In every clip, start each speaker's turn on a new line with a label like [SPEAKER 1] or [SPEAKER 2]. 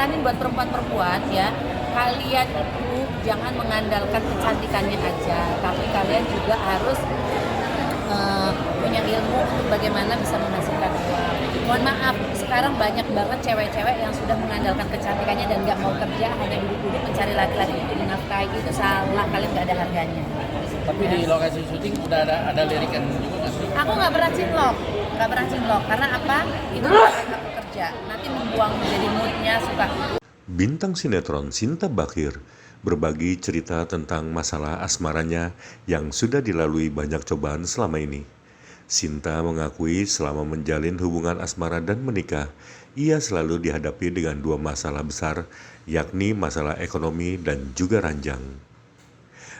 [SPEAKER 1] saranin buat perempuan-perempuan ya, kalian itu jangan mengandalkan kecantikannya aja, tapi kalian juga harus punya ilmu untuk bagaimana bisa menghasilkan uang. Mohon maaf, sekarang banyak banget cewek-cewek yang sudah mengandalkan kecantikannya dan nggak mau kerja, hanya duduk-duduk mencari laki-laki untuk dinafkahi. Itu salah, kalian nggak ada harganya.
[SPEAKER 2] Tapi di lokasi syuting udah ada lirikan juga nggak sih?
[SPEAKER 1] Aku nggak pernah cinlok, karena apa? Itu aku kerja, nanti membuang menjadi moodnya suka.
[SPEAKER 3] Bintang sinetron Sinta Bachir berbagi cerita tentang masalah asmaranya yang sudah dilalui banyak cobaan selama ini. Sinta mengakui selama menjalin hubungan asmara dan menikah, ia selalu dihadapi dengan dua masalah besar, yakni masalah ekonomi dan juga ranjang.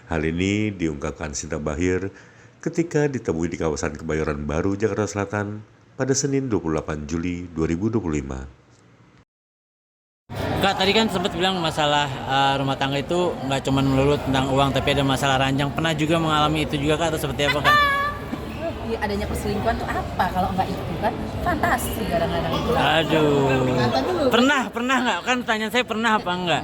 [SPEAKER 3] Hal ini diungkapkan Sinta Bachir ketika ditemui di kawasan Kebayoran Baru, Jakarta Selatan pada Senin 28 Juli 2025.
[SPEAKER 4] Kak, tadi kan sempat bilang masalah rumah tangga itu nggak cuma melulu tentang uang, tapi ada masalah ranjang. Pernah juga mengalami itu juga Kak, atau seperti apa Kak?
[SPEAKER 1] Adanya perselingkuhan tuh apa kalau nggak itu kan? Fantasi kadang-kadang itu.
[SPEAKER 4] Aduh. Pernah nggak? Kan pertanyaan saya pernah apa enggak?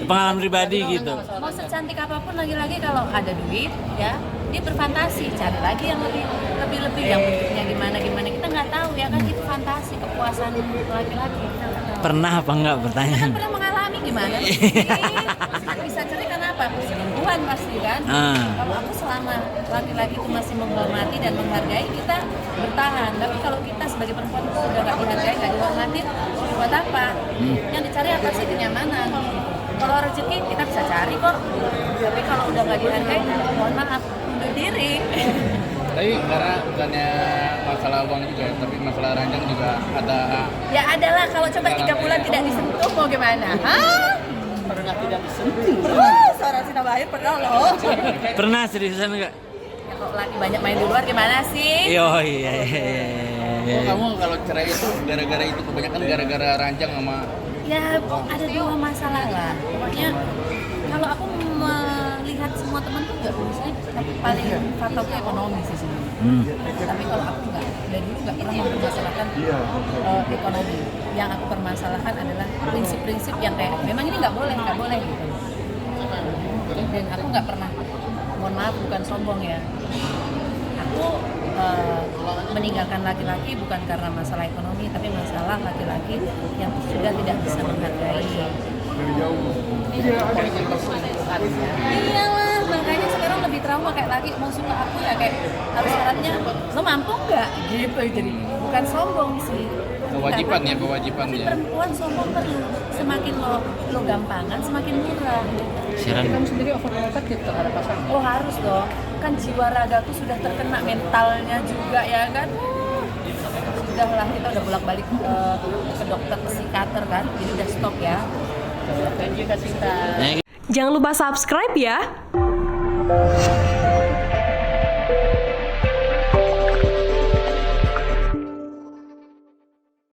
[SPEAKER 4] Pengalaman pribadi gitu.
[SPEAKER 1] Mau secantik apapun lagi-lagi kalau ada duit ya, dia berfantasi cari lagi yang lebih yang bentuknya gimana kita nggak tahu ya kan, itu fantasi kepuasan laki-laki. Kita nggak tahu.
[SPEAKER 4] Pernah apa enggak pertanyaan?
[SPEAKER 1] Kan pernah mengalami gimana sih? Kan bisa cari karena apa? Perselingkuhan pasti kan. Kalau aku selama laki-laki itu masih menghormati dan menghargai, kita bertahan. Tapi kalau kita sebagai perempuan itu sudah nggak dihargai, nggak dihormati, buat apa? Yang dicari apa sih? Kenyamanan. Kalau rezeki kita bisa cari kok. Tapi kalau udah nggak dihargai, mohon maaf, undur diri.
[SPEAKER 2] Tapi karena bukannya masalah uang juga, tapi masalah ranjang juga ada.
[SPEAKER 1] Ya adalah, kalau coba 3 bulan tidak disentuh mau gimana? Hah?
[SPEAKER 2] Pernah tidak disentuh?
[SPEAKER 1] Seorang Sinta Bachir pernah loh.
[SPEAKER 4] Pernah seriusan enggak?
[SPEAKER 1] Ya, kalau laki banyak main di luar gimana sih?
[SPEAKER 4] Iya.
[SPEAKER 2] Oh, kamu kalau cerai itu gara-gara itu kebanyakan gara-gara ranjang sama.
[SPEAKER 1] Ya ada 2 masalah lah. Pokoknya kalau aku melihat semua teman tuh nggak bisa, tapi paling faktornya ekonomi sih sebenarnya. Tapi kalau aku nggak, dari dulu nggak pernah mempermasalahkan ekonomi. Yang aku permasalahkan adalah prinsip-prinsip yang kayak memang ini nggak boleh gitu. Dan aku nggak pernah, mohon maaf bukan sombong ya, aku meninggalkan laki-laki bukan karena masalah ekonomi, tapi masalah laki-laki yang sudah tidak bisa menghargai. Iyalah, makanya sekarang lebih trauma, kayak lagi mau suka aku ya kayak harus syaratnya lo mampu nggak gitu, jadi bukan sombong sih.
[SPEAKER 2] Kewajiban ya.
[SPEAKER 1] Tapi perempuan sombong perlu, semakin lo gampangan semakin murah.
[SPEAKER 2] Kamu sendiri overprotective terhadap pasangan?
[SPEAKER 1] Oh harus dong, kan jiwa ragaku sudah terkena, mentalnya juga ya kan. Sudahlah, kita udah bolak-balik ke dokter, ke psikiater kan, jadi udah stop ya.
[SPEAKER 2] Thank you Kak Sinta.
[SPEAKER 5] Jangan lupa subscribe ya.